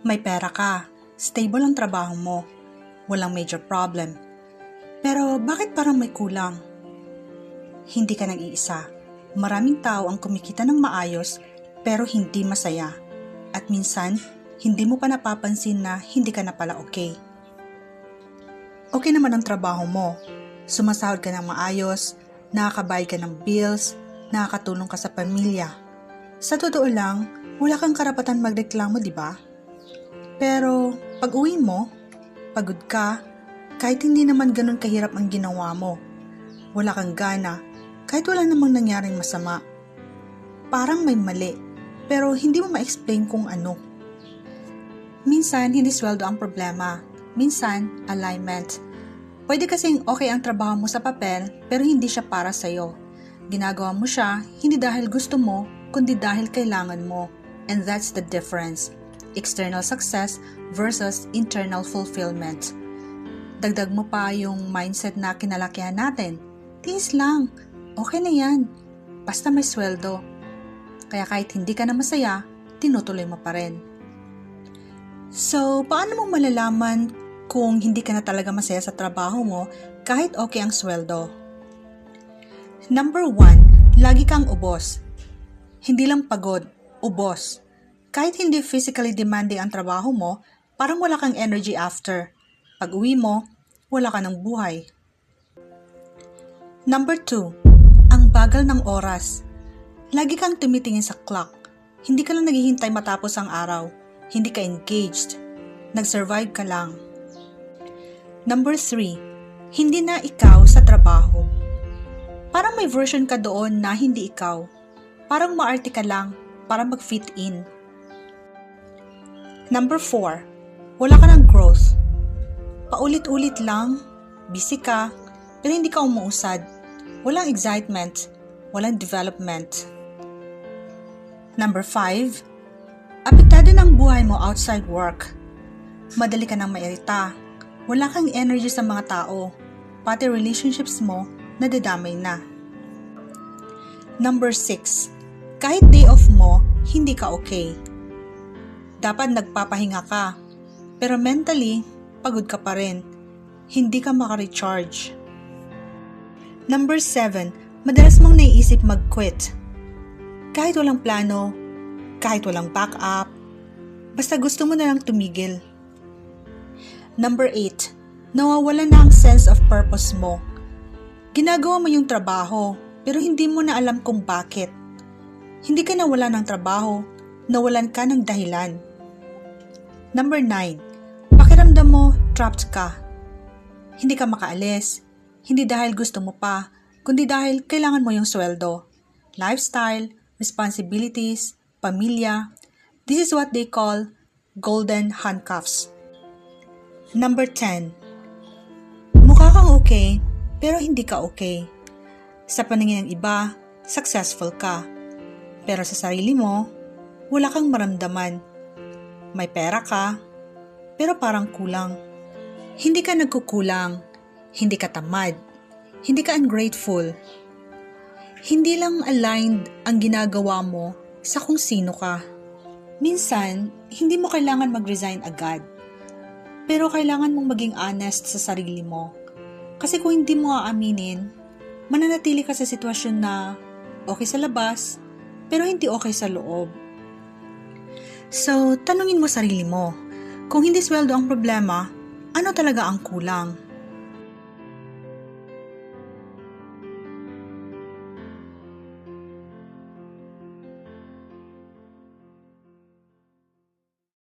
May pera ka, stable ang trabaho mo, walang major problem. Pero bakit parang may kulang? Hindi ka nag-iisa. Maraming tao ang kumikita ng maayos pero hindi masaya. At minsan, hindi mo pa napapansin na hindi ka na pala okay. Okay naman ang trabaho mo. Sumasahod ka ng maayos, nakakabayad ka ng bills, nakakatulong ka sa pamilya. Sa totoo lang, wala kang karapatan magreklamo, di ba? Pero pag uwi mo, pagod ka, kahit hindi naman ganun kahirap ang ginawa mo. Wala kang gana, kahit wala namang nangyaring masama. Parang may mali, pero hindi mo ma-explain kung ano. Minsan, hindi sweldo ang problema. Minsan, alignment. Pwede kasing okay ang trabaho mo sa papel, pero hindi siya para sa'yo. Ginagawa mo siya, hindi dahil gusto mo, kundi dahil kailangan mo. And that's the difference. External success versus internal fulfillment. Dagdag mo pa yung mindset na kinalakihan natin. Tiis lang, okay na yan. Basta may sweldo. Kaya kahit hindi ka na masaya, tinutuloy mo pa rin. So, paano mo malalaman kung hindi ka na talaga masaya sa trabaho mo kahit okay ang sweldo? Number 1, lagi kang ubos. Hindi lang pagod, ubos. Kahit hindi physically demanding ang trabaho mo, parang wala kang energy after. Pag uwi mo, wala ka ng buhay. Number 2, ang bagal ng oras. Lagi kang tumitingin sa clock. Hindi ka lang naghihintay matapos ang araw. Hindi ka engaged. Nag-survive ka lang. Number 3, hindi na ikaw sa trabaho. Parang may version ka doon na hindi ikaw. Parang maarte ka lang para mag-fit in. Number 4, wala ka ng growth. Paulit-ulit lang, busy ka, pero hindi ka umuusad. Walang excitement, walang development. Number 5, apektado ng buhay mo outside work. Madali ka nang mairita. Wala kang energy sa mga tao. Pati relationships mo, nadadamay na. Number 6, kahit day off mo, hindi ka okay. Dapat nagpapahinga ka, pero mentally, pagod ka pa rin. Hindi ka makarecharge. Number 7, madalas mong naiisip mag-quit. Kahit walang plano, kahit walang backup, basta gusto mo na lang tumigil. Number 8, nawawala na ang sense of purpose mo. Ginagawa mo yung trabaho, pero hindi mo na alam kung bakit. Hindi ka nawala ng trabaho, nawalan ka ng dahilan. Number 9, pakiramdam mo trapped ka. Hindi ka makaalis, hindi dahil gusto mo pa, kundi dahil kailangan mo yung sweldo, lifestyle, responsibilities, pamilya. This is what they call golden handcuffs. Number 10, mukha kang okay, pero hindi ka okay. Sa paningin ng iba, successful ka. Pero sa sarili mo, wala kang maramdaman. May pera ka, pero parang kulang. Hindi ka nagkukulang, hindi ka tamad, hindi ka ungrateful. Hindi lang aligned ang ginagawa mo sa kung sino ka. Minsan, hindi mo kailangan mag-resign agad. Pero kailangan mong maging honest sa sarili mo. Kasi kung hindi mo aaminin, mananatili ka sa sitwasyon na okay sa labas, pero hindi okay sa loob. So, tanungin mo sarili mo, kung hindi sweldo ang problema, ano talaga ang kulang?